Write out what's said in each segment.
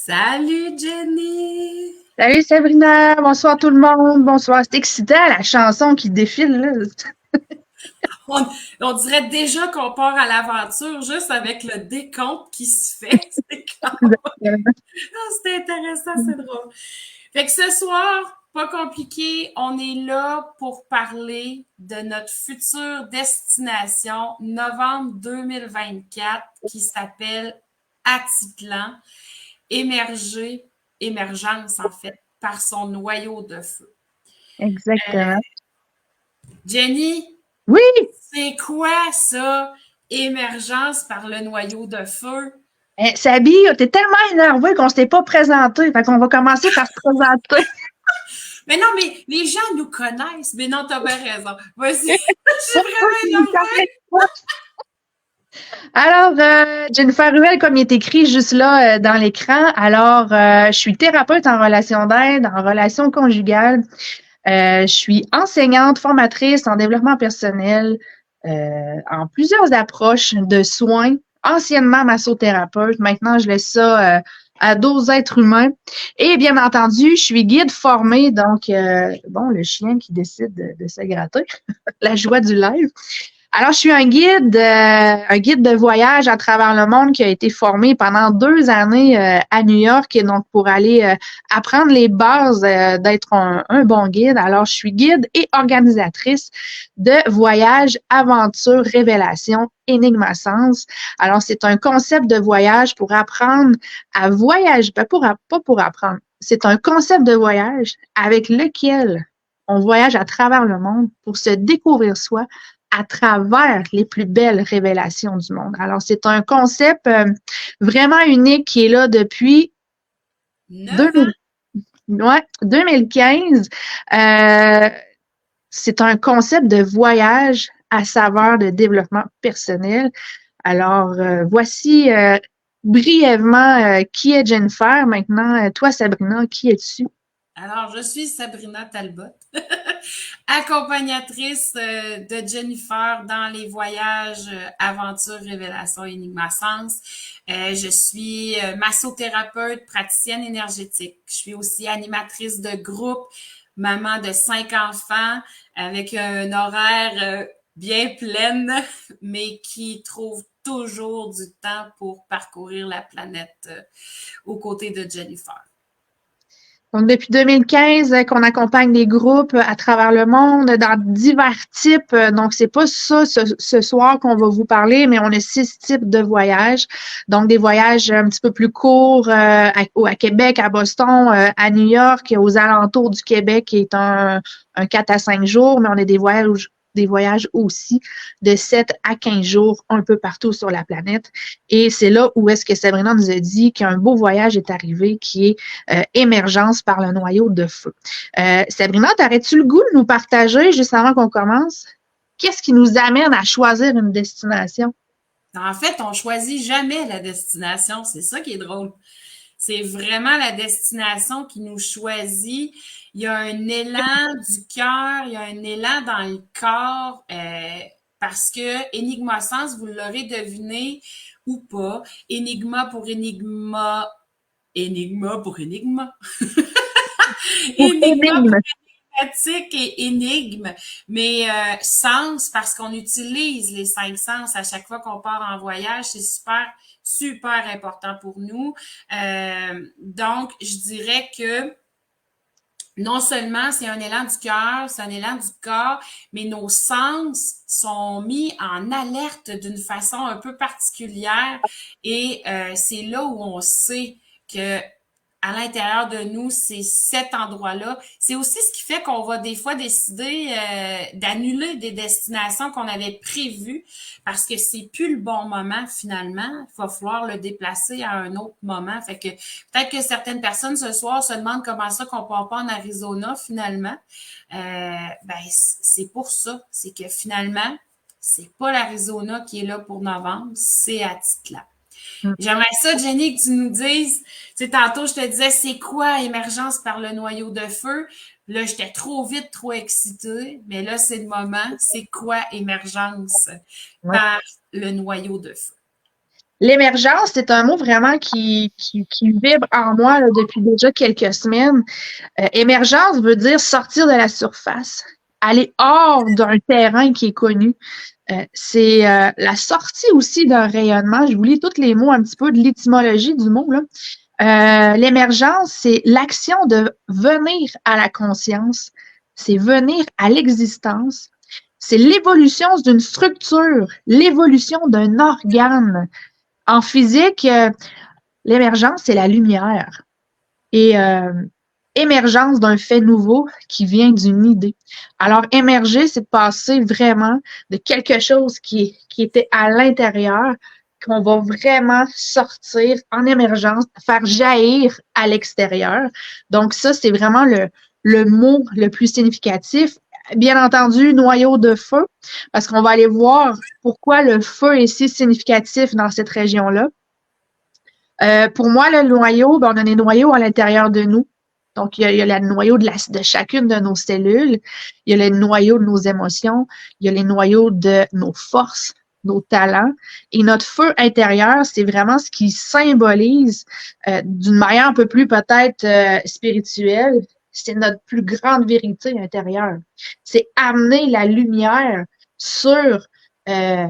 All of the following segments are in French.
Salut Jenny! Salut Sabrina, bonsoir tout le monde, bonsoir. C'est excitant la chanson qui défile là. On, on dirait déjà qu'on part à l'aventure juste avec le décompte qui se fait. C'est intéressant, c'est drôle. Fait que ce soir, pas compliqué, on est là pour parler de notre future destination novembre 2024 qui s'appelle Atitlan, émergence en fait, par son noyau de feu. Exactement. Jenny, Oui, c'est quoi ça? Émergence par le noyau de feu? Sabi, t'es tellement énervée qu'on s'était pas présenté. Fait qu'on va commencer par se présenter. Mais non, mais les gens nous connaissent. Mais non, t'as bien raison. Vas-y. Je suis vraiment énervée. Alors, Jennifer Ruel, comme il est écrit juste là dans l'écran, alors je suis thérapeute en relation d'aide, en relation conjugale. Je suis enseignante, formatrice en développement personnel, en plusieurs approches de soins. Anciennement massothérapeute, maintenant je laisse ça à d'autres êtres humains. Et bien entendu, je suis guide formée, donc bon, le chien qui décide de se gratter, la joie du live. Alors, je suis un guide de voyage à travers le monde qui a été formé pendant 2 années à New York, et donc pour aller apprendre les bases d'être un bon guide. Alors, je suis guide et organisatrice de voyage, aventure, révélation, Enigma Sens. Alors, c'est un concept de voyage pour apprendre à voyager, pas pour apprendre. C'est un concept de voyage avec lequel on voyage à travers le monde pour se découvrir soi à travers les plus belles révélations du monde. Alors, c'est un concept vraiment unique qui est là depuis 9 ans? 2000, ouais, 2015. Euh, c'est un concept de voyage à saveur de développement personnel. Alors, voici brièvement qui est Jennifer. Maintenant, toi, Sabrina, qui es-tu? Alors, je suis Sabrina Talbot, accompagnatrice de Jennifer dans les voyages Aventures, Révélations, Enigma Sens. Je suis massothérapeute, praticienne énergétique. Je suis aussi animatrice de groupe, maman de 5 enfants, avec un horaire bien plein, mais qui trouve toujours du temps pour parcourir la planète aux côtés de Jennifer. Donc, depuis 2015, qu'on accompagne des groupes à travers le monde dans divers types. Donc, c'est pas ça ce soir qu'on va vous parler, mais on a 6 types de voyages. Donc, des voyages un petit peu plus courts à Québec, à Boston, à New York, aux alentours du Québec, qui est un 4 à 5 jours, mais on a des voyages aussi de 7 à 15 jours un peu partout sur la planète. Et c'est là où est-ce que Sabrina nous a dit qu'un beau voyage est arrivé, qui est émergence par le noyau de feu. Sabrina, t'aurais-tu le goût de nous partager, juste avant qu'on commence, qu'est-ce qui nous amène à choisir une destination? En fait, on choisit jamais la destination. C'est ça qui est drôle. C'est vraiment la destination qui nous choisit. Il y a un élan du cœur, il y a un élan dans le corps, parce que Enigma Sens, vous l'aurez deviné ou pas, Enigma pour Enigma, Enigma pour Enigma, Pour Enigma énigme. pratique et énigme, mais sens parce qu'on utilise les 5 sens à chaque fois qu'on part en voyage, c'est super, super important pour nous. Donc, je dirais que non seulement c'est un élan du cœur, c'est un élan du corps, mais nos sens sont mis en alerte d'une façon un peu particulière et c'est là où on sait que à l'intérieur de nous, c'est cet endroit-là. C'est aussi ce qui fait qu'on va des fois décider d'annuler des destinations qu'on avait prévues parce que c'est plus le bon moment finalement. Il va falloir le déplacer à un autre moment. Fait que peut-être que certaines personnes ce soir se demandent comment ça qu'on part pas en Arizona finalement. Ben c'est pour ça. C'est que finalement, c'est pas l'Arizona qui est là pour novembre, c'est Atitlan. J'aimerais ça, Jenny, que tu nous dises, tu sais, tantôt, je te disais, c'est quoi émergence par le noyau de feu? Là, j'étais trop vite, trop excitée, mais là, c'est le moment. C'est quoi émergence Ouais. par le noyau de feu? L'émergence, c'est un mot vraiment qui vibre en moi là, depuis déjà quelques semaines. Émergence veut dire sortir de la surface, aller hors d'un terrain qui est connu. C'est la sortie aussi d'un rayonnement. Je vous lis tous les mots un petit peu de l'étymologie du mot, là. L'émergence, c'est l'action de venir à la conscience, c'est venir à l'existence, c'est l'évolution d'une structure, l'évolution d'un organe. En physique, l'émergence, c'est la lumière et émergence d'un fait nouveau qui vient d'une idée. Alors, émerger, c'est de passer vraiment de quelque chose qui était à l'intérieur, qu'on va vraiment sortir en émergence, faire jaillir à l'extérieur. Donc, ça, c'est vraiment le mot le plus significatif. Bien entendu, noyau de feu, parce qu'on va aller voir pourquoi le feu est si significatif dans cette région-là. Pour moi, le noyau, ben, on a des noyaux à l'intérieur de nous. Donc, il y a le noyau de chacune de nos cellules, il y a le noyau de nos émotions, il y a les noyaux de nos forces, nos talents. Et notre feu intérieur, c'est vraiment ce qui symbolise, d'une manière un peu plus peut-être spirituelle, c'est notre plus grande vérité intérieure. C'est amener la lumière sur euh,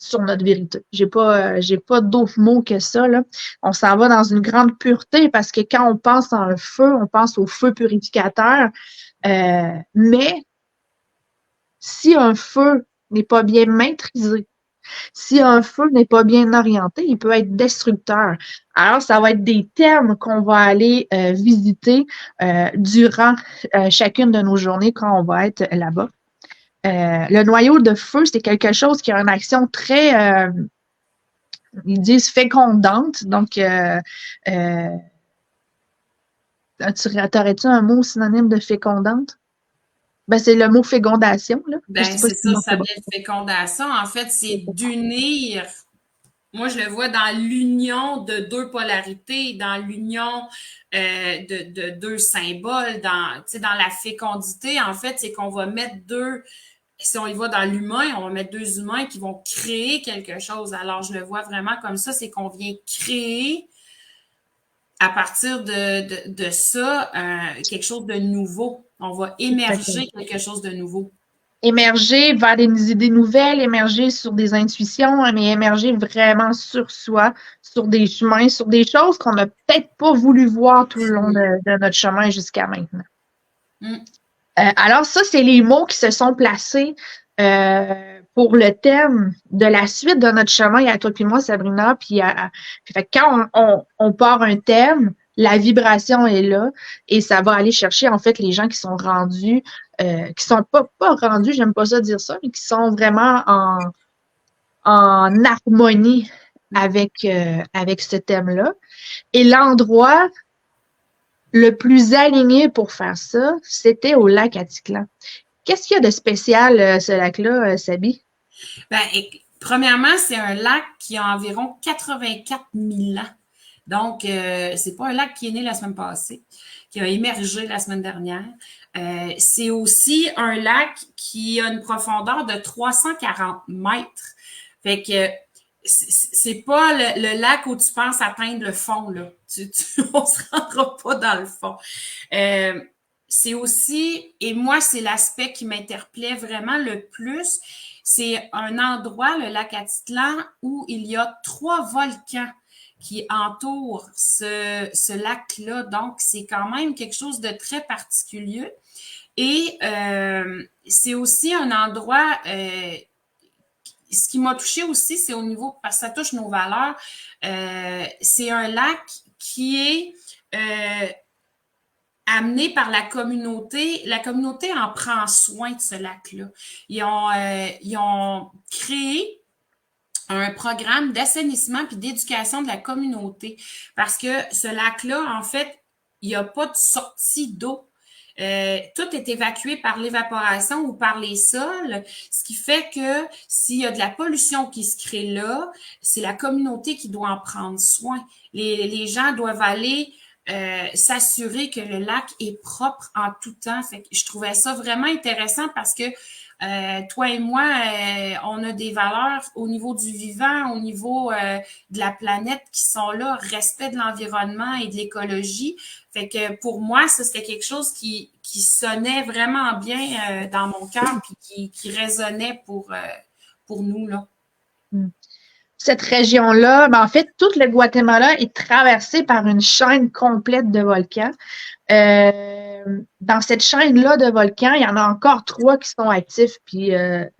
sur notre vérité. J'ai pas d'autres mots que ça, là. On s'en va dans une grande pureté parce que quand on pense à un feu, on pense au feu purificateur. Mais si un feu n'est pas bien maîtrisé, si un feu n'est pas bien orienté, il peut être destructeur. Alors, ça va être des thèmes qu'on va aller visiter durant chacune de nos journées quand on va être là-bas. Le noyau de feu, c'est quelque chose qui a une action très, ils disent fécondante. Donc, t'aurais-tu un mot synonyme de fécondante? Ben, c'est le mot fécondation, là. Je Ben, sais pas c'est si le ça, mot ça c'est bon. vient de fécondation. En fait, c'est d'unir. Moi, je le vois dans l'union de deux polarités, dans l'union de deux symboles, dans la fécondité, en fait, c'est qu'on va mettre deux, si on y va dans l'humain, on va mettre deux humains qui vont créer quelque chose. Alors, je le vois vraiment comme ça, c'est qu'on vient créer à partir de ça quelque chose de nouveau. On va émerger quelque chose de nouveau. Émerger vers des idées nouvelles, émerger sur des intuitions, hein, mais émerger vraiment sur soi, sur des chemins, sur des choses qu'on n'a peut-être pas voulu voir tout le long de notre chemin jusqu'à maintenant. Mm. Alors ça, c'est les mots qui se sont placés pour le thème de la suite de notre chemin à toi puis moi, Sabrina. Puis fait que quand on part un thème, la vibration est là et ça va aller chercher en fait les gens qui sont rendus, qui sont pas rendus, j'aime pas ça dire ça, mais qui sont vraiment en harmonie avec ce thème-là. Et l'endroit le plus aligné pour faire ça, c'était au lac Atitlan. Qu'est-ce qu'il y a de spécial, ce lac-là, Sabi? Ben, premièrement, c'est un lac qui a environ 84 000 ans. Donc, c'est pas un lac qui est né la semaine passée, qui a émergé la semaine dernière. C'est aussi un lac qui a une profondeur de 340 mètres. Fait que c'est pas le lac où tu penses atteindre le fond, là. On se rendra pas dans le fond. C'est aussi, et moi, c'est l'aspect qui m'interpellait vraiment le plus. C'est un endroit, le lac Atitlan, où il y a 3 volcans qui entourent ce lac-là. Donc, c'est quand même quelque chose de très particulier. Et c'est aussi un endroit, ce qui m'a touché aussi, c'est au niveau, parce que ça touche nos valeurs, c'est un lac qui est amené par la communauté. La communauté en prend soin de ce lac-là. Ils ont créé un programme d'assainissement puis d'éducation de la communauté parce que ce lac-là, en fait, il n'y a pas de sortie d'eau. Tout est évacué par l'évaporation ou par les sols, ce qui fait que s'il y a de la pollution qui se crée là, c'est la communauté qui doit en prendre soin. Les gens doivent aller s'assurer que le lac est propre en tout temps. Fait que je trouvais ça vraiment intéressant parce que toi et moi, on a des valeurs au niveau du vivant, au niveau de la planète qui sont là, respect de l'environnement et de l'écologie. Fait que pour moi, ça, c'était quelque chose qui sonnait vraiment bien dans mon cœur puis qui résonnait pour nous, là. Cette région-là, ben en fait, tout le Guatemala est traversé par une chaîne complète de volcans. Dans cette chaîne-là de volcans, il y en a encore 3 qui sont actifs. Puis,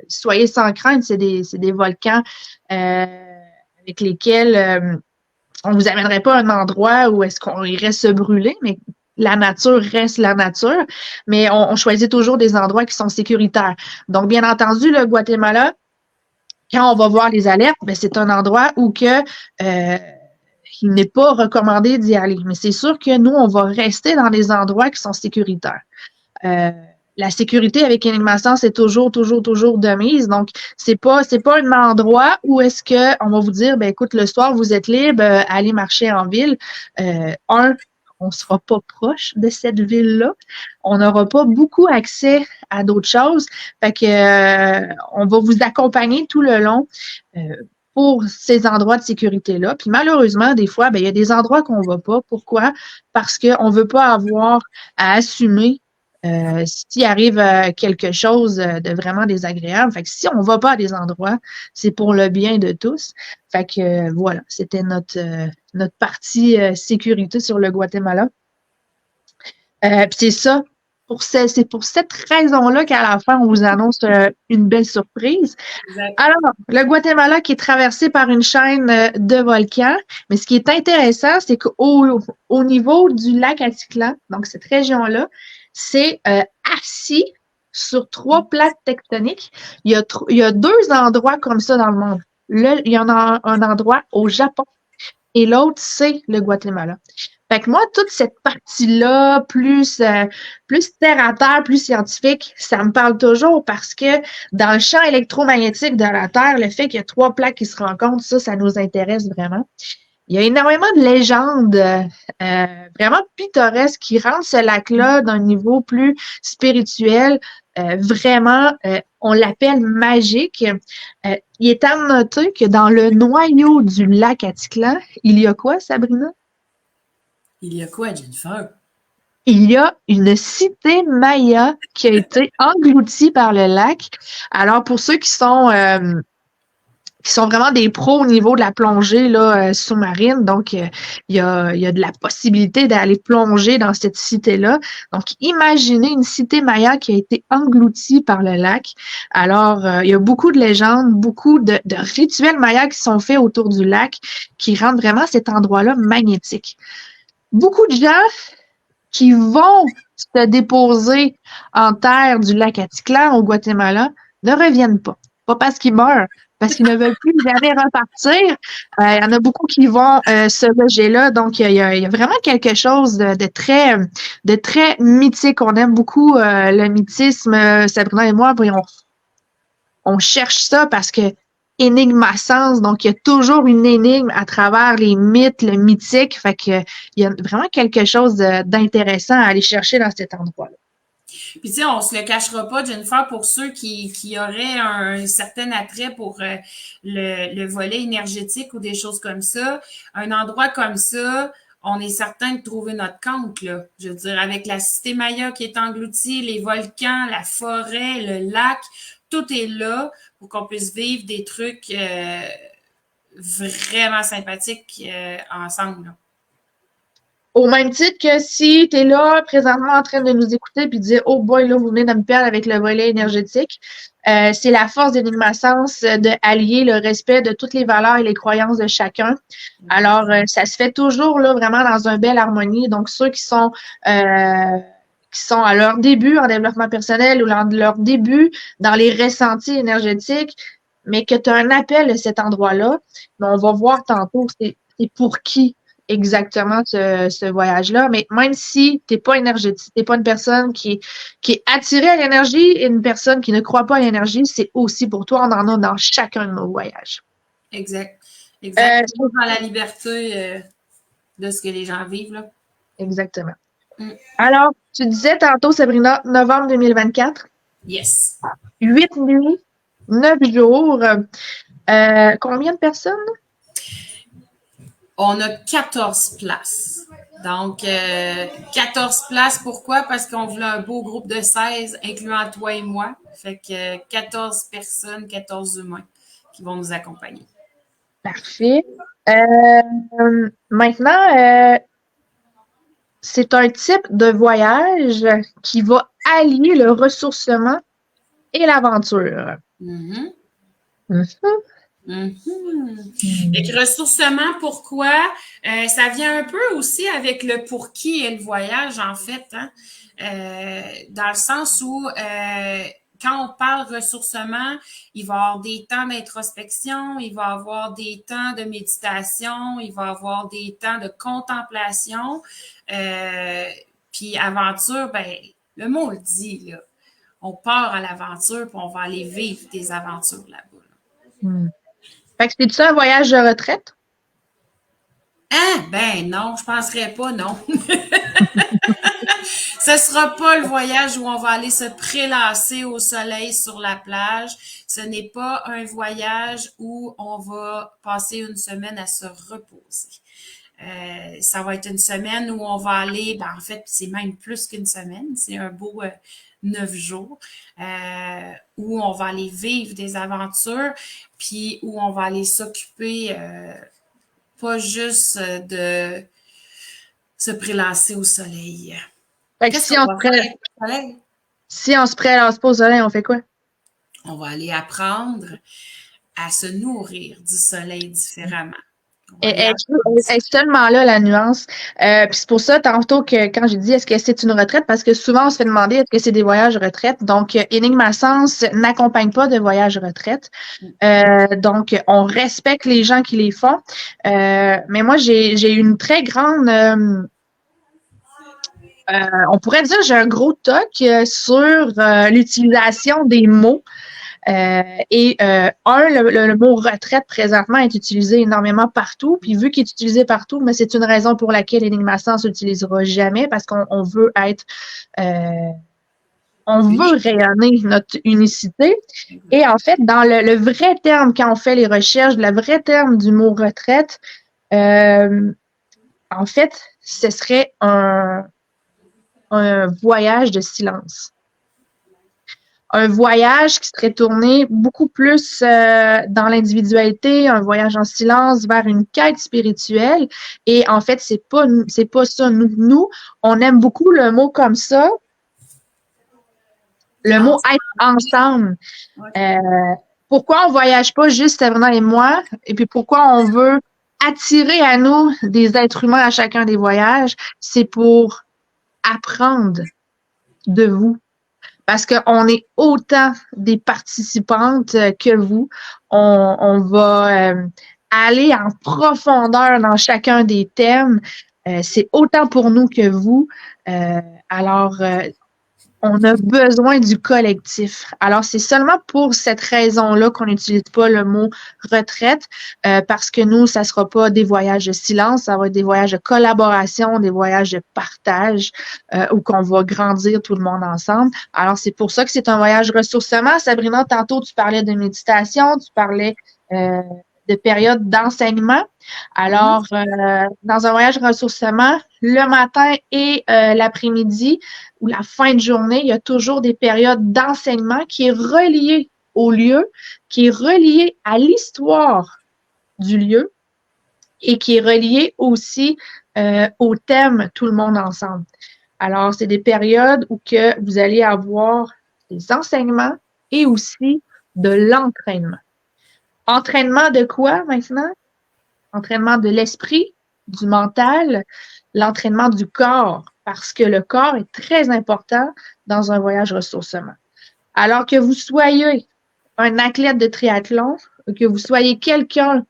soyez sans crainte, c'est des volcans avec lesquels on vous amènerait pas à un endroit où est-ce qu'on irait se brûler, mais la nature reste la nature. Mais on choisit toujours des endroits qui sont sécuritaires. Donc, bien entendu, le Guatemala, quand on va voir les alertes, ben c'est un endroit où que il n'est pas recommandé d'y aller. Mais c'est sûr que nous, on va rester dans des endroits qui sont sécuritaires. La sécurité avec Enigma Sense est toujours de mise. Donc, c'est pas un endroit où est-ce que on va vous dire, ben écoute, le soir, vous êtes libre, allez marcher en ville. On sera pas proche de cette ville-là. On n'aura pas beaucoup accès à d'autres choses. Fait que on va vous accompagner tout le long pour ces endroits de sécurité-là. Puis malheureusement, des fois, ben, il y a des endroits qu'on va pas. Pourquoi? Parce qu'on veut pas avoir à assumer s'il arrive quelque chose de vraiment désagréable. Fait que si on va pas à des endroits, c'est pour le bien de tous. Fait que voilà, c'était notre partie sécurité sur le Guatemala. Puis c'est ça. C'est pour cette raison-là qu'à la fin, on vous annonce une belle surprise. Exact. Alors, le Guatemala qui est traversé par une chaîne de volcans, mais ce qui est intéressant, c'est qu'au niveau du lac Atitlan, donc cette région-là, c'est assis sur 3 plaques tectoniques. Il y a 2 endroits comme ça dans le monde. Là, il y en a un endroit au Japon et l'autre, c'est le Guatemala. Fait que moi, toute cette partie-là, plus terre à terre, plus scientifique, ça me parle toujours parce que dans le champ électromagnétique de la Terre, le fait qu'il y a 3 plaques qui se rencontrent, ça nous intéresse vraiment. Il y a énormément de légendes vraiment pittoresques qui rendent ce lac-là d'un niveau plus spirituel. Vraiment, on l'appelle magique. Il est à noter que dans le noyau du lac Atitlan, il y a quoi, Sabrina? Il y a quoi, Jennifer? Il y a une cité maya qui a été engloutie par le lac. Alors, pour ceux qui sont vraiment des pros au niveau de la plongée là, sous-marine. Donc, il y a de la possibilité d'aller plonger dans cette cité-là. Donc, imaginez une cité maya qui a été engloutie par le lac. Alors, il y a beaucoup de légendes, beaucoup de rituels mayas qui sont faits autour du lac qui rendent vraiment cet endroit-là magnétique. Beaucoup de gens qui vont se déposer en terre du lac Atitlan au Guatemala ne reviennent pas. Pas parce qu'ils meurent, parce qu'ils ne veulent plus jamais repartir. Il y en a beaucoup qui vont se loger là. Donc, il y a vraiment quelque chose de très mythique. On aime beaucoup le mythisme. Sabrina et moi, on cherche ça parce que Enigma Sense, donc il y a toujours une énigme à travers les mythes, le mythique. Fait que il y a vraiment quelque chose d'intéressant à aller chercher dans cet endroit-là. Puis tu sais, on se le cachera pas, Jennifer, pour ceux qui auraient un certain attrait pour le volet énergétique ou des choses comme ça, un endroit comme ça, on est certain de trouver notre compte, là. Je veux dire, avec la cité Maya qui est engloutie, les volcans, la forêt, le lac, tout est là pour qu'on puisse vivre des trucs vraiment sympathiques ensemble, là. Au même titre que si tu es là présentement en train de nous écouter puis de dire oh boy, là, vous venez de me perdre avec le volet énergétique, c'est la force d'Enigma Sense de allier le respect de toutes les valeurs et les croyances de chacun. Alors, ça se fait toujours là vraiment dans une belle harmonie. Donc, ceux qui sont à leur début en développement personnel ou leur début dans les ressentis énergétiques, mais que tu as un appel à cet endroit-là, on va voir tantôt c'est pour qui exactement ce voyage-là. Mais même si tu n'es pas énergétique, tu n'es pas une personne qui est attirée à l'énergie et une personne qui ne croit pas à l'énergie, c'est aussi pour toi. On en a dans chacun de nos voyages. Exact. Exactement dans la liberté de ce que les gens vivent, là. exactement. Mm. Alors, tu disais tantôt, Sabrina, novembre 2024, Yes. 8 nuits, 9 jours. Combien de personnes? On a 14 places. Donc, 14 places, pourquoi? Parce qu'on voulait un beau groupe de 16, incluant toi et moi. Fait que 14 personnes, 14 humains qui vont nous accompagner. Parfait. Maintenant, c'est un type de voyage qui va allier le ressourcement et l'aventure. Mhm. Mhm. Mhm. Et ressourcement, pourquoi? Ça vient un peu aussi avec le pour qui est le voyage, en fait, hein? Dans le sens où quand on parle ressourcement, il va y avoir des temps d'introspection, il va y avoir des temps de méditation, il va y avoir des temps de contemplation. Puis aventure, ben, le mot le dit, là. On part à l'aventure, puis on va aller vivre des aventures là-bas. Hmm. Fait que c'est-tu un voyage de retraite? Ah, ben non, je penserais pas, non. Ce sera pas le voyage où on va aller se prélasser au soleil sur la plage. Ce n'est pas un voyage où on va passer une semaine à se reposer. Ça va être une semaine où on va aller, ben en fait, c'est même plus qu'une semaine, c'est un beau 9 jours, où on va aller vivre des aventures, puis où on va aller s'occuper pas juste de se prélasser au soleil. Fait que Qu'est-ce qu'on va faire avec le soleil? si on se prélasse pas au soleil, on fait quoi? On va aller apprendre à se nourrir du soleil différemment. On va aller apprendre ça. Et seulement là la nuance. Puis c'est pour ça, tantôt, que quand j'ai dit est-ce que c'est une retraite, parce que souvent on se fait demander est-ce que c'est des voyages retraite. Donc, Enigma Sens n'accompagne pas de voyages retraite. Donc, on respecte les gens qui les font. Mais moi, j'ai une très grande on pourrait dire j'ai un gros toc sur l'utilisation des mots. Le mot retraite présentement est utilisé énormément partout. Puis vu qu'il est utilisé partout, mais c'est une raison pour laquelle Enigma Sens s'utilisera jamais parce qu'on veut être on veut Unique. rayonner notre unicité. Et en fait, dans le vrai terme, quand on fait les recherches, le vrai terme du mot retraite, euh, en fait, ce serait un voyage de silence. Un voyage qui serait tourné beaucoup plus dans l'individualité, un voyage en silence vers une quête spirituelle. Et en fait, c'est pas ça. Nous, on aime beaucoup le mot comme ça, le mot Ensemble. être ensemble. Ouais. Pourquoi on voyage pas juste Sabrina et moi? Et puis pourquoi on veut attirer à nous des êtres humains à chacun des voyages? C'est pour apprendre de vous. Parce qu'on est autant des participantes que vous. On va aller en profondeur dans chacun des thèmes. C'est autant pour nous que vous. Euh, alors, on a besoin du collectif. Alors, c'est seulement pour cette raison-là qu'on n'utilise pas le mot retraite, parce que nous, ça sera pas des voyages de silence, ça va être des voyages de collaboration, des voyages de partage, où qu'on va grandir tout le monde ensemble. Alors, c'est pour ça que c'est un voyage ressourcement. Sabrina, tantôt, tu parlais de méditation, tu parlais de période d'enseignement. Alors, dans un voyage ressourcement, le matin et l'après-midi, ou la fin de journée, il y a toujours des périodes d'enseignement qui est relié au lieu, qui est relié à l'histoire du lieu et qui est relié aussi au thème Tout le monde ensemble. Alors, c'est des périodes où que vous allez avoir des enseignements et aussi de l'entraînement. Entraînement de quoi maintenant? Entraînement de l'esprit, du mental, l'entraînement du corps, parce que le corps est très important dans un voyage ressourcement. Alors que vous soyez un athlète de triathlon, que vous soyez quelqu'un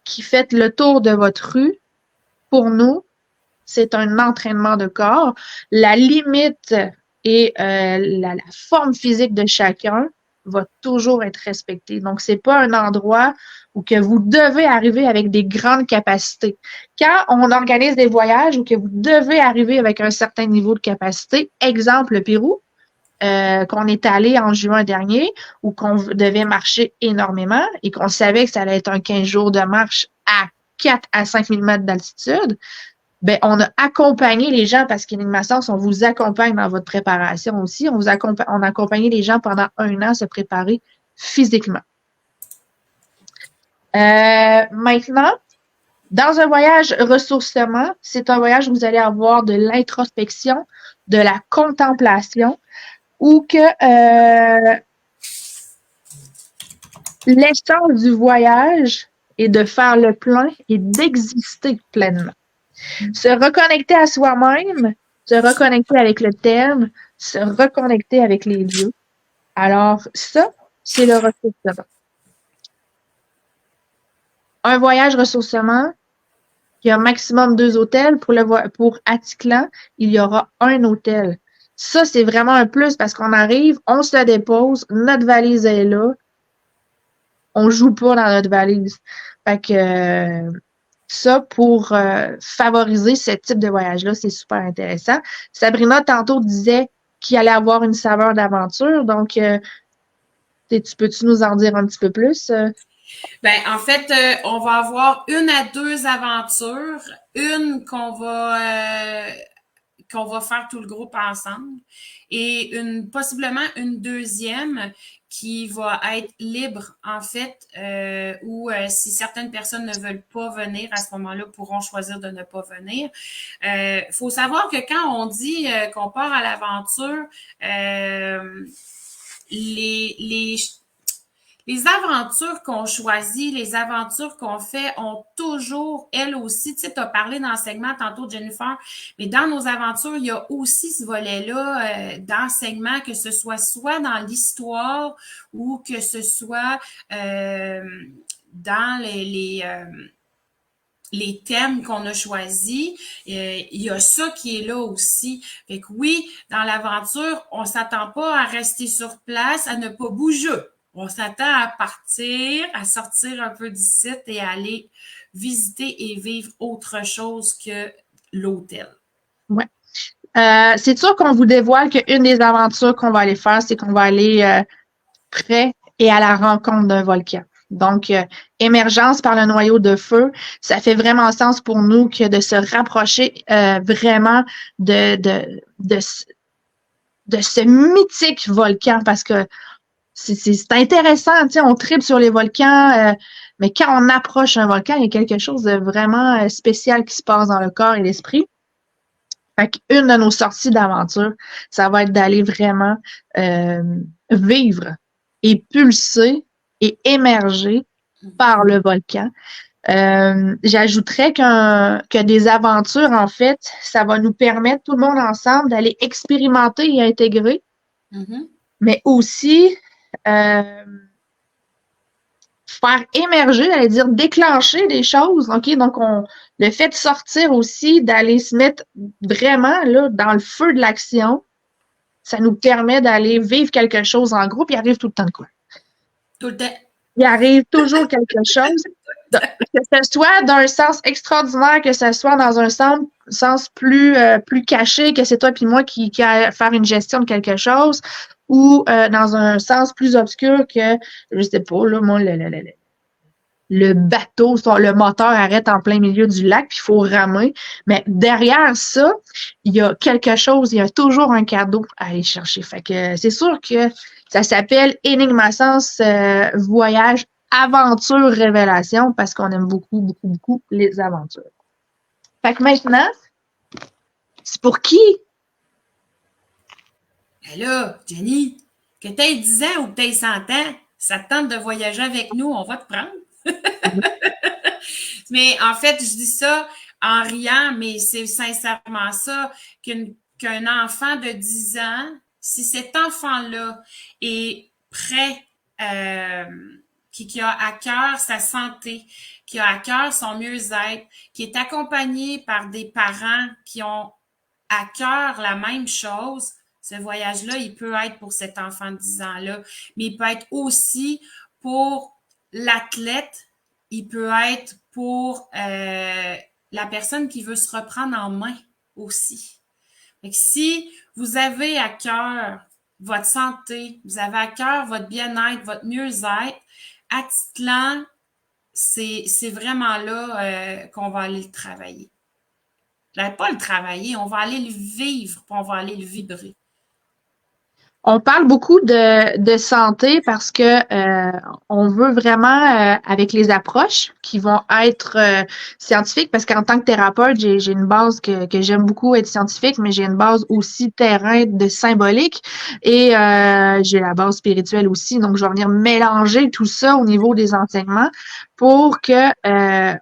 qui fait le tour de votre rue, pour nous, c'est un entraînement de corps. La limite et la forme physique de chacun va toujours être respecté. Donc, c'est pas un endroit où que vous devez arriver avec des grandes capacités. Quand on organise des voyages où que vous devez arriver avec un certain niveau de capacité, exemple le Pérou, qu'on est allé en juin dernier, où qu'on devait marcher énormément et qu'on savait que ça allait être un 15 jours de marche à 4 à 5 000 mètres d'altitude, ben, on a accompagné les gens parce qu'Enigma-Sens, on vous accompagne dans votre préparation aussi. On a accompagné les gens pendant 1 an à se préparer physiquement. Maintenant, dans un voyage ressourcement, c'est un voyage où vous allez avoir de l'introspection, de la contemplation, où que l'essence du voyage est de faire le plein et d'exister pleinement. Se reconnecter à soi-même, se reconnecter avec le thème, se reconnecter avec les lieux. Alors, ça, c'est le ressourcement. Un voyage ressourcement, il y a maximum 2 hôtels. Pour Atticlan, il y aura un hôtel. Ça, c'est vraiment un plus parce qu'on arrive, on se la dépose, notre valise est là, on joue pas dans notre valise. Fait que ça, pour favoriser ce type de voyage-là, c'est super intéressant. Sabrina, tantôt, disait qu'il allait avoir une saveur d'aventure. Donc, peux-tu nous en dire un petit peu plus? Ben, en fait, on va avoir 1 à 2 aventures. Une qu'on va faire tout le groupe ensemble et possiblement une deuxième qui va être libre en fait ou si certaines personnes ne veulent pas venir à ce moment-là pourront choisir de ne pas venir. Faut savoir que quand on dit qu'on part à l'aventure, les les aventures qu'on choisit, les aventures qu'on fait ont toujours, elles aussi, tu sais, tu as parlé d'enseignement tantôt, Jennifer, mais dans nos aventures, il y a aussi ce volet-là d'enseignement, que ce soit dans l'histoire ou que ce soit dans les thèmes qu'on a choisis, il y a ça qui est là aussi. Fait que oui, dans l'aventure, on s'attend pas à rester sur place, à ne pas bouger. On s'attend à partir, à sortir un peu d'ici et à aller visiter et vivre autre chose que l'hôtel. Ouais. C'est sûr qu'on vous dévoile qu'une des aventures qu'on va aller faire, c'est qu'on va aller près et à la rencontre d'un volcan. Donc, émergence par le noyau de feu, ça fait vraiment sens pour nous que de se rapprocher vraiment de ce mythique volcan parce que c'est intéressant, tu sais, on tripe sur les volcans, mais quand on approche un volcan, il y a quelque chose de vraiment spécial qui se passe dans le corps et l'esprit. Fait qu'une de nos sorties d'aventure, ça va être d'aller vraiment vivre et pulser et émerger par le volcan. J'ajouterais que des aventures, en fait, ça va nous permettre, tout le monde ensemble, d'aller expérimenter et intégrer, mais aussi faire émerger, j'allais dire déclencher des choses. OK? Donc, le fait de sortir aussi, d'aller se mettre vraiment là, dans le feu de l'action, ça nous permet d'aller vivre quelque chose en groupe. Il arrive tout le temps de quoi? Tout le temps. Il arrive toujours quelque chose, que ce soit d'un sens extraordinaire, que ce soit dans un sens plus caché, que c'est toi puis moi qui a à faire une gestion de quelque chose, ou dans un sens plus obscur que, je sais pas, là, moi, le bateau, le moteur arrête en plein milieu du lac, puis il faut ramer. Mais derrière ça, il y a quelque chose, il y a toujours un cadeau à aller chercher. Fait que c'est sûr que ça s'appelle Enigma-Sens Voyage, Aventure, Révélation, parce qu'on aime beaucoup, beaucoup, beaucoup les aventures. Fait que maintenant, c'est pour qui? Ben là, Jenny, que t'aies 10 ans ou que t'aies 100 ans, ça te tente de voyager avec nous, on va te prendre. Mais en fait, je dis ça en riant, mais c'est sincèrement ça, qu'un enfant de 10 ans, si cet enfant-là est prêt, qui a à cœur sa santé, qui a à cœur son mieux-être, qui est accompagné par des parents qui ont à cœur la même chose, Ce voyage-là, il peut être pour cet enfant de 10 ans-là, mais il peut être aussi pour l'athlète, il peut être pour la personne qui veut se reprendre en main aussi. Fait que si vous avez à cœur votre santé, vous avez à cœur votre bien-être, votre mieux-être, Atitlan, c'est vraiment là qu'on va aller le travailler. Pas le travailler, on va aller le vivre, puis on va aller le vibrer. On parle beaucoup de santé parce que on veut vraiment, avec les approches qui vont être scientifiques, parce qu'en tant que thérapeute, j'ai une base que j'aime beaucoup être scientifique, mais j'ai une base aussi terrain de symbolique et j'ai la base spirituelle aussi. Donc, je vais venir mélanger tout ça au niveau des enseignements pour que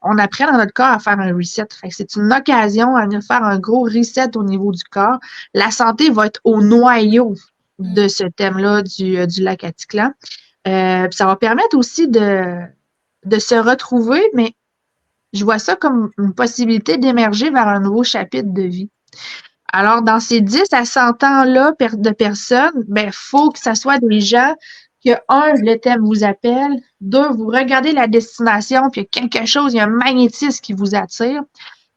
on apprenne à notre corps à faire un reset. Fait que c'est une occasion à venir faire un gros reset au niveau du corps. La santé va être au noyau de ce thème-là du lac Atitlan. Puis ça va permettre aussi de se retrouver, mais je vois ça comme une possibilité d'émerger vers un nouveau chapitre de vie. Alors, dans ces 10 à 100 ans-là de personnes, ben, faut que ça soit des gens que, un, le thème vous appelle, deux, vous regardez la destination, puis il y a quelque chose, il y a un magnétisme qui vous attire.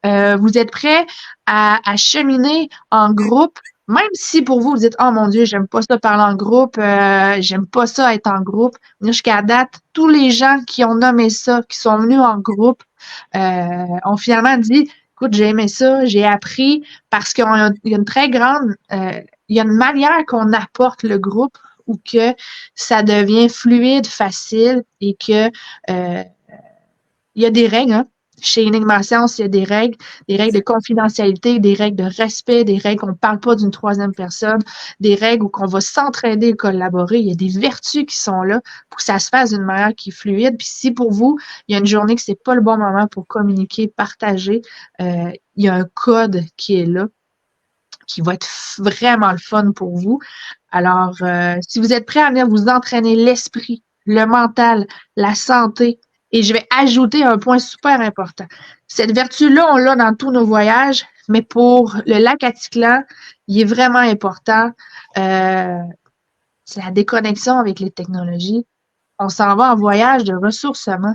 Vous êtes prêt à cheminer en groupe, même si pour vous, vous dites, oh mon Dieu, j'aime pas ça parler en groupe, j'aime pas ça être en groupe. Jusqu'à date, tous les gens qui ont nommé ça, qui sont venus en groupe, ont finalement dit, écoute, j'ai aimé ça, j'ai appris, parce qu'il y a une très grande, il y a une manière qu'on apporte le groupe ou que ça devient fluide, facile et que il y a des règles, hein. Chez Enigma Science, il y a des règles de confidentialité, des règles de respect, des règles qu'on ne parle pas d'une troisième personne, des règles où qu'on va s'entraider et collaborer. Il y a des vertus qui sont là pour que ça se fasse d'une manière qui est fluide. Puis si pour vous, il y a une journée que c'est pas le bon moment pour communiquer, partager, il y a un code qui est là, qui va être vraiment le fun pour vous. Alors, si vous êtes prêts à venir vous entraîner l'esprit, le mental, la santé, et je vais ajouter un point super important. Cette vertu-là, on l'a dans tous nos voyages, mais pour le lac Atitlan, il est vraiment important. C'est la déconnexion avec les technologies. On s'en va en voyage de ressourcement.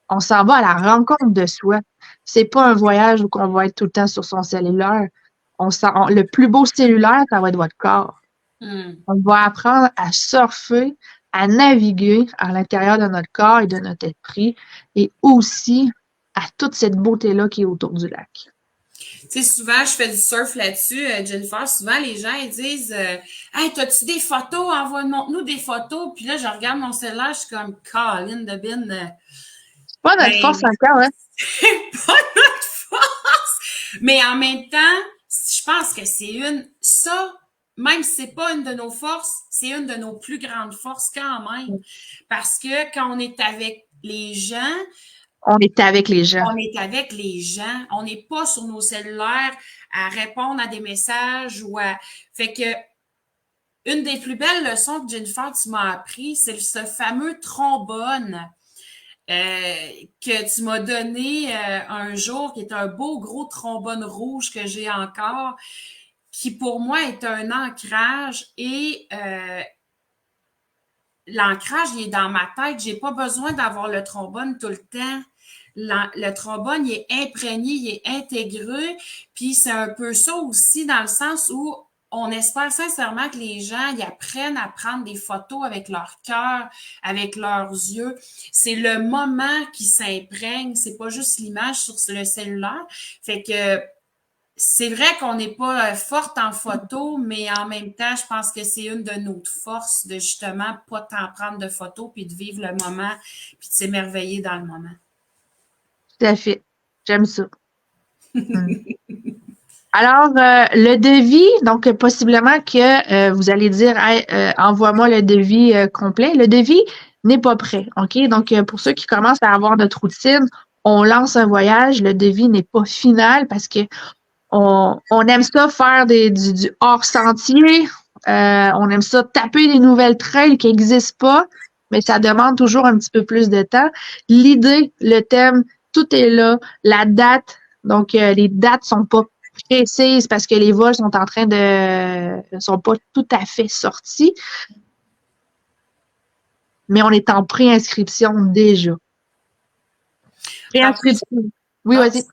On s'en va à la rencontre de soi. C'est pas un voyage où on va être tout le temps sur son cellulaire. Le plus beau cellulaire, ça va être votre corps. On va apprendre à surfer, à naviguer à l'intérieur de notre corps et de notre esprit et aussi à toute cette beauté-là qui est autour du lac. Tu sais, souvent, je fais du surf là-dessus, Jennifer. Souvent, les gens, ils disent Hey, t'as-tu des photos? Envoie-nous des photos. Puis là, je regarde mon cellulaire, je suis comme Colin de Bin. C'est pas notre force encore, hein? C'est pas notre force! Mais en même temps, je pense que c'est même si c'est pas une de nos forces, c'est une de nos plus grandes forces quand même. Parce que quand on est avec les gens, on est avec les gens. On est avec les gens. On n'est pas sur nos cellulaires à répondre à des messages ou à. Fait que une des plus belles leçons que Jennifer, tu m'as appris, c'est ce fameux trombone que tu m'as donné un jour, qui est un beau gros trombone rouge que j'ai encore, qui pour moi est un ancrage et l'ancrage, il est dans ma tête. J'ai pas besoin d'avoir le trombone tout le temps. Le trombone, il est imprégné, il est intégré. Puis c'est un peu ça aussi dans le sens où on espère sincèrement que les gens ils apprennent à prendre des photos avec leur cœur, avec leurs yeux. C'est le moment qui s'imprègne, c'est pas juste l'image sur le cellulaire. Fait que c'est vrai qu'on n'est pas forte en photo, mais en même temps, je pense que c'est une de nos forces de justement pas t'en prendre de photos puis de vivre le moment puis de s'émerveiller dans le moment. Tout à fait. J'aime ça. Alors, le devis, donc possiblement que vous allez dire hey, envoie-moi le devis complet. Le devis n'est pas prêt. OK? Donc, pour ceux qui commencent à avoir notre routine, on lance un voyage, le devis n'est pas final parce que on aime ça faire du hors-sentier. On aime ça taper des nouvelles trails qui n'existent pas, mais ça demande toujours un petit peu plus de temps. L'idée, le thème, tout est là. La date, donc les dates sont pas précise parce que les vols sont sont pas tout à fait sortis, mais on est en préinscription déjà. Préinscription. Oui, vas-y.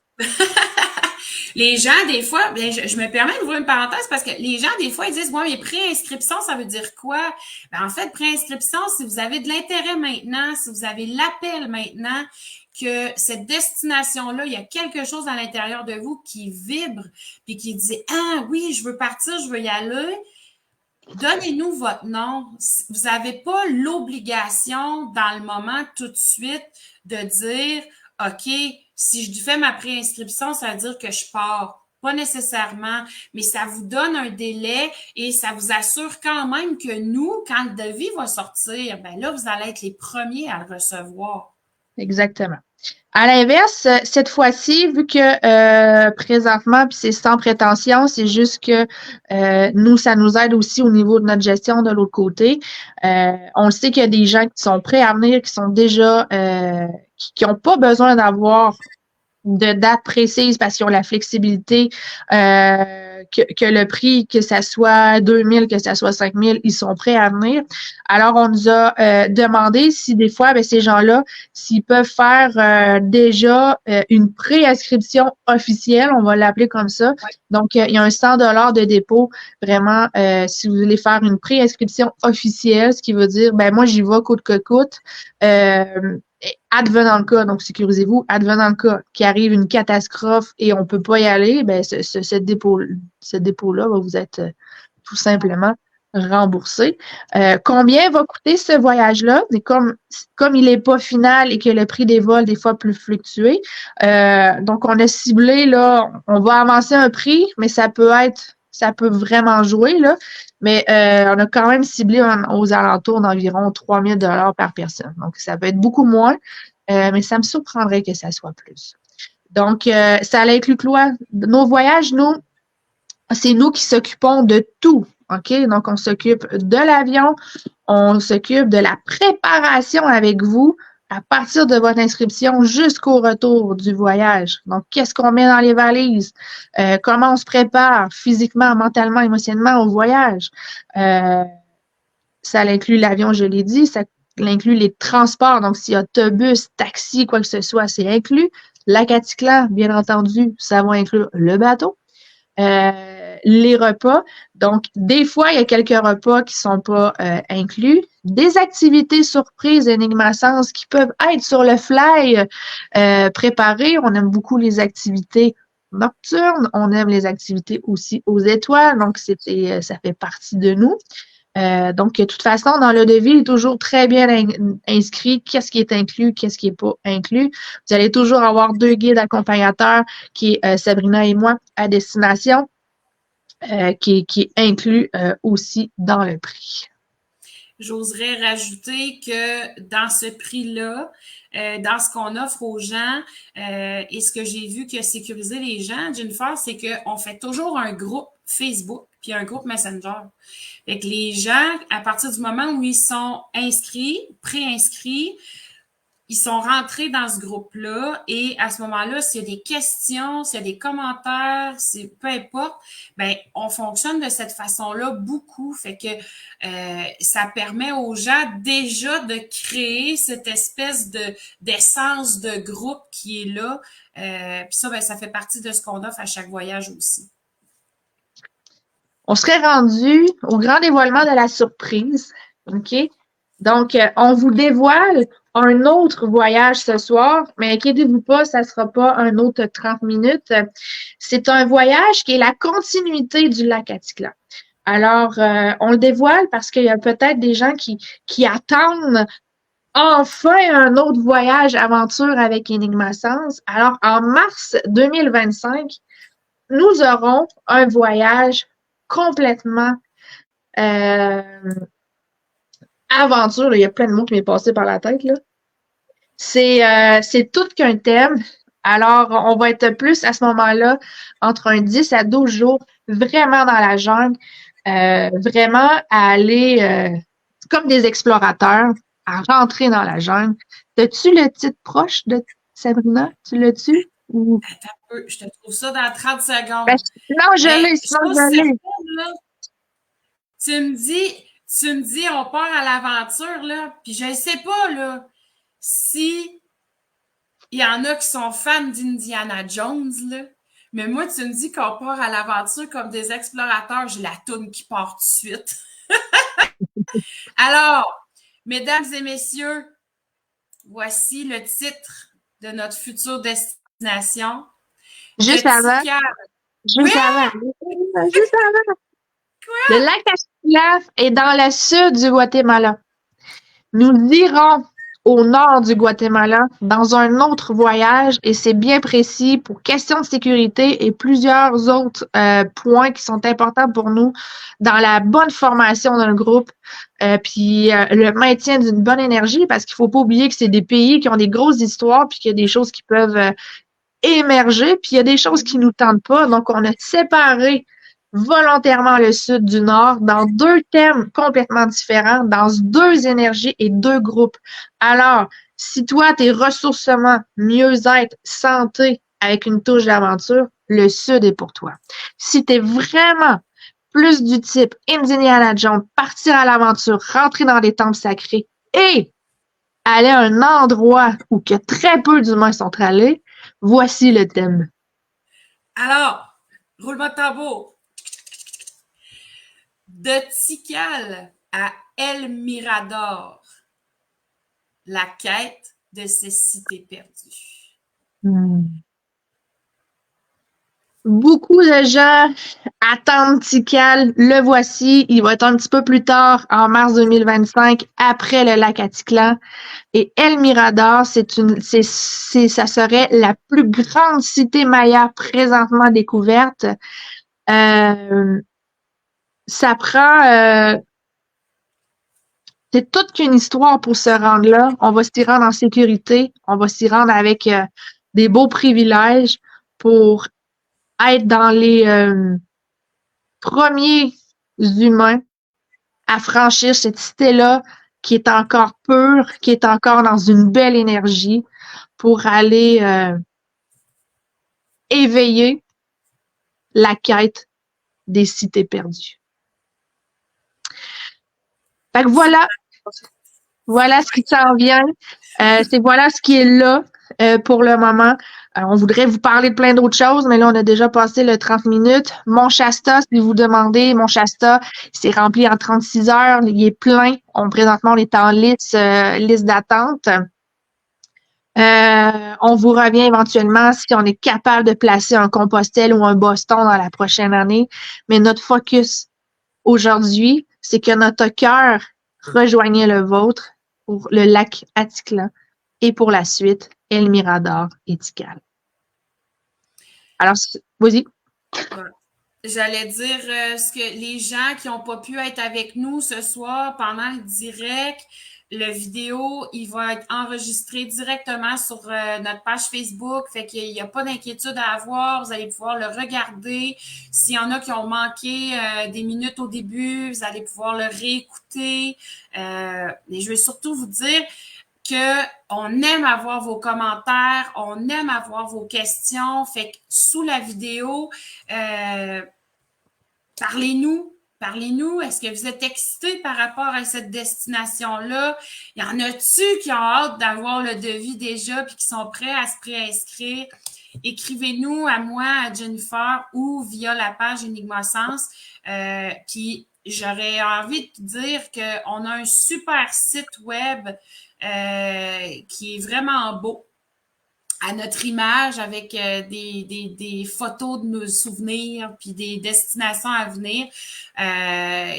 Les gens, des fois, bien, je me permets d'ouvrir une parenthèse parce que les gens, des fois, ils disent, ouais, mais préinscription, ça veut dire quoi? Ben, en fait, préinscription, si vous avez de l'intérêt maintenant, si vous avez l'appel maintenant, que cette destination-là, il y a quelque chose à l'intérieur de vous qui vibre, puis qui dit, ah oui, je veux partir, je veux y aller. Donnez-nous votre nom. Vous n'avez pas l'obligation dans le moment tout de suite de dire, OK, si je fais ma préinscription, ça veut dire que je pars. Pas nécessairement, mais ça vous donne un délai et ça vous assure quand même que nous, quand le devis va sortir, ben là, vous allez être les premiers à le recevoir. Exactement. À l'inverse, cette fois-ci, vu que présentement, puis c'est sans prétention, c'est juste que nous, ça nous aide aussi au niveau de notre gestion de l'autre côté. On le sait qu'il y a des gens qui sont prêts à venir, qui sont déjà qui n'ont pas besoin d'avoir de date précise parce qu'ils ont la flexibilité que le prix, que ça soit 2000, que ça soit 5000, ils sont prêts à venir. Alors, on nous a demandé si des fois, ben, ces gens-là, s'ils peuvent faire déjà une préinscription officielle, on va l'appeler comme ça. Ouais. Donc, il y a un 100 de dépôt, vraiment, si vous voulez faire une préinscription officielle, ce qui veut dire, ben moi, j'y vais coûte que coûte. Advenant le cas, donc sécurisez-vous, advenant le cas qu'il arrive une catastrophe et on ne peut pas y aller, ben ce dépôt-là va vous être tout simplement remboursé. Combien va coûter ce voyage-là? Comme il n'est pas final et que le prix des vols, des fois, peut fluctuer. Donc, on a ciblé, là, on va avancer un prix, mais ça peut vraiment jouer, là. Mais on a quand même ciblé aux alentours d'environ 3000 $ par personne. Donc, ça peut être beaucoup moins, mais ça me surprendrait que ça soit plus. Donc, ça inclut quoi? Nos voyages, nous, c'est nous qui s'occupons de tout. OK? Donc, on s'occupe de l'avion, on s'occupe de la préparation avec vous à partir de votre inscription jusqu'au retour du voyage. Donc, qu'est-ce qu'on met dans les valises? Comment on se prépare physiquement, mentalement, émotionnellement au voyage? Ça inclut l'avion, je l'ai dit, ça inclut les transports. Donc, s'il y a autobus, taxi, quoi que ce soit, c'est inclus. La Caticlan, bien entendu, ça va inclure le bateau. Les repas. Donc, des fois, il y a quelques repas qui sont pas inclus. Des activités surprises Enigma-Sens qui peuvent être sur le fly préparées. On aime beaucoup les activités nocturnes. On aime les activités aussi aux étoiles. Donc, ça fait partie de nous. Donc, de toute façon, dans le devis, il est toujours très bien inscrit qu'est-ce qui est inclus, qu'est-ce qui n'est pas inclus. Vous allez toujours avoir 2 guides accompagnateurs, qui est Sabrina et moi, à destination, qui est inclus aussi dans le prix. J'oserais rajouter que dans ce prix-là, dans ce qu'on offre aux gens, et ce que j'ai vu qui a sécurisé les gens, Jennifer, c'est qu'on fait toujours un groupe Facebook puis un groupe Messenger. Fait que les gens, à partir du moment où ils sont inscrits, préinscrits, ils sont rentrés dans ce groupe-là et à ce moment-là, s'il y a des questions, s'il y a des commentaires, peu importe, ben on fonctionne de cette façon-là beaucoup. Fait que ça permet aux gens déjà de créer cette espèce d'essence de groupe qui est là. Puis ça, ben, ça fait partie de ce qu'on offre à chaque voyage aussi. On serait rendu au grand dévoilement de la surprise. OK? Donc, on vous dévoile un autre voyage ce soir, mais inquiétez-vous pas, ça sera pas un autre 30 minutes. C'est un voyage qui est la continuité du lac Atitlan. Alors, on le dévoile parce qu'il y a peut-être des gens qui attendent enfin un autre voyage aventure avec Enigma-Sens. Alors, en mars 2025, nous aurons un voyage complètement aventure, là, il y a plein de mots qui m'est passé par la tête, là. C'est tout qu'un thème. Alors, on va être plus à ce moment-là entre un 10 à 12 jours vraiment dans la jungle, vraiment à aller comme des explorateurs, à rentrer dans la jungle. As-tu le titre proche de Sabrina? Tu l'as-tu? Attends un peu, je te trouve ça dans 30 Ben, secondes. sinon, je Mais l'ai, sinon, chose je l'ai. certaine, là, tu me dis, on part à l'aventure, là, puis je ne sais pas, là, si il y en a qui sont fans d'Indiana Jones, là, mais moi, tu me dis qu'on part à l'aventure comme des explorateurs, j'ai la toune qui part tout de suite. Alors, mesdames et messieurs, voici le titre de notre future destination de Juste avant, Tikal. Oui, juste avant, juste avant. Le lac Ashklaf est dans le sud du Guatemala. Nous irons au nord du Guatemala dans un autre voyage et c'est bien précis pour questions de sécurité et plusieurs autres points qui sont importants pour nous dans la bonne formation d'un groupe puis le maintien d'une bonne énergie parce qu'il faut pas oublier que c'est des pays qui ont des grosses histoires puis qu'il y a des choses qui peuvent émerger puis il y a des choses qui nous tentent pas. Donc, on a séparé volontairement le sud du nord dans deux thèmes complètement différents, dans deux énergies et deux groupes. Alors, si toi, t'es ressourcement, mieux-être, santé avec une touche d'aventure, le sud est pour toi. Si t'es vraiment plus du type Indiana Jones, partir à l'aventure, rentrer dans des temples sacrés et aller à un endroit où que très peu d'humains sont allés, voici le thème. alors, roulement de tambour. De Tikal à El Mirador, la quête de ces cités perdues. Beaucoup de gens attendent Tikal. Le voici. Il va être un petit peu plus tard, en mars 2025, après le lac Atitlan. Et El Mirador, ça serait la plus grande cité maya présentement découverte. Euh, ça prend, c'est toute qu'une histoire pour se rendre là. On va s'y rendre en sécurité. On va s'y rendre avec des beaux privilèges pour être dans les premiers humains à franchir cette cité-là qui est encore pure, qui est encore dans une belle énergie pour aller éveiller la quête des cités perdues. Fait que voilà ce qui s'en vient. C'est voilà ce qui est là pour le moment. On voudrait vous parler de plein d'autres choses, mais là, on a déjà passé le 30 minutes. Mon Shasta, si vous demandez, mon Shasta, c'est rempli en 36 heures. Il est plein. Présentement, on est en liste d'attente. On vous revient éventuellement si on est capable de placer un Compostelle ou un Boston dans la prochaine année. Mais notre focus aujourd'hui, c'est que notre cœur rejoignait le vôtre pour le lac Atitlan et pour la suite, El Mirador et Tikal. Alors, vas-y. J'allais dire ce que les gens qui n'ont pas pu être avec nous ce soir pendant le direct, le vidéo, il va être enregistré directement sur notre page Facebook. Fait qu'il n'y a pas d'inquiétude à avoir. Vous allez pouvoir le regarder. S'il y en a qui ont manqué des minutes au début, vous allez pouvoir le réécouter. Et je vais surtout vous dire que on aime avoir vos commentaires, on aime avoir vos questions. Fait que sous la vidéo, parlez-nous. Est-ce que vous êtes excités par rapport à cette destination-là? Il y en a-tu qui ont hâte d'avoir le devis déjà puis qui sont prêts à se préinscrire? Écrivez-nous à moi, à Jennifer ou via la page Enigma Sens. Puis j'aurais envie de te dire qu'on a un super site web qui est vraiment beau à notre image avec des photos de nos souvenirs puis des destinations à venir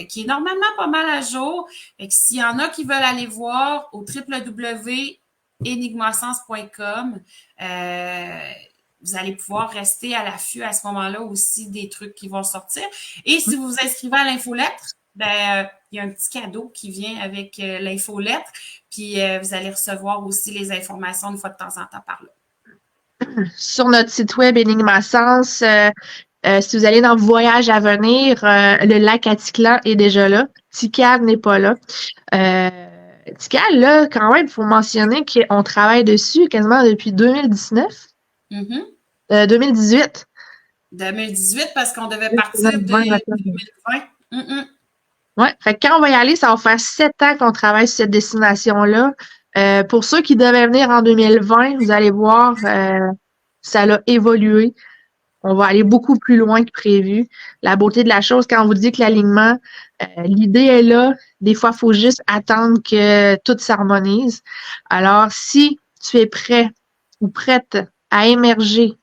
qui est normalement pas mal à jour. Fait que s'il y en a qui veulent aller voir au www.enigmasens.com, vous allez pouvoir rester à l'affût à ce moment-là aussi des trucs qui vont sortir. Et si vous vous inscrivez à l'infolettre, il y a un petit cadeau qui vient avec l'infolettre, puis vous allez recevoir aussi les informations une fois de temps en temps par là. Sur notre site web Enigma Sens, si vous allez dans Voyage à venir, le lac Atitlan est déjà là. Tikal n'est pas là. Tikal, là, quand même, il faut mentionner qu'on travaille dessus quasiment depuis 2019. Mm-hmm. 2018. 2018 parce qu'on devait partir de 2020, 2020. Ouais. Fait que quand on va y aller, ça va faire 7 ans qu'on travaille sur cette destination-là. Pour ceux qui devaient venir en 2020, vous allez voir, ça a évolué. On va aller beaucoup plus loin que prévu. La beauté de la chose, quand on vous dit que l'alignement, l'idée est là. Des fois, il faut juste attendre que tout s'harmonise. Alors, si tu es prêt ou prête à émerger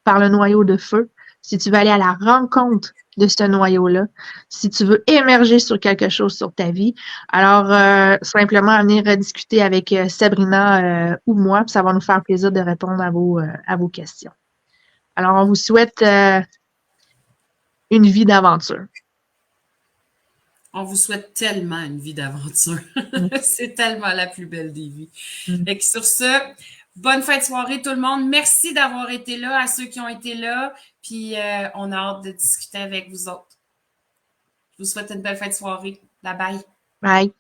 par le noyau de feu, si tu veux aller à la rencontre de ce noyau-là, si tu veux émerger sur quelque chose sur ta vie, alors simplement venir discuter avec Sabrina ou moi, puis ça va nous faire plaisir de répondre à vos questions. Alors, on vous souhaite une vie d'aventure. On vous souhaite tellement une vie d'aventure. C'est tellement la plus belle des vies. Et sur ce, bonne fin de soirée tout le monde. Merci d'avoir été là, à ceux qui ont été là. Puis on a hâte de discuter avec vous autres. Je vous souhaite une belle fin de soirée. Bye bye. Bye.